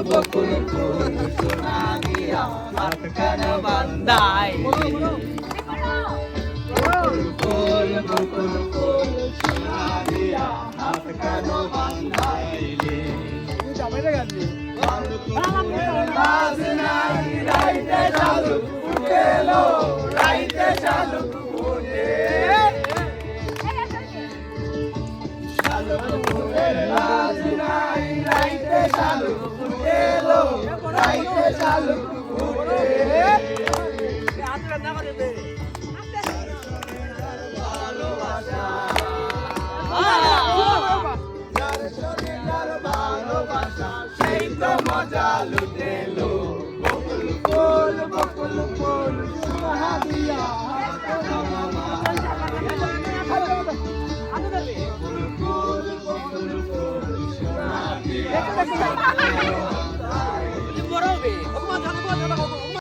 বকুল ফুল সোনা দিয়া হাত কেন বান্ধাইলি ফুল বকুল ফুল সোনা দিয়া হাত কেন বান্ধাইলি লাজ নাই রাইতে শালুক ফুটেলো রাইতে শালুক ফুটে শালুক ফুলের লাজ নাই রাইতে শালুক ফুটেলো রাইতে শালুক ফুটে ভালোবাসা যার সঙ্গে যার ভালোবাসা সেই তো মজা লুটেলো বকুল ফুল সোনা দিয়া বড় হবে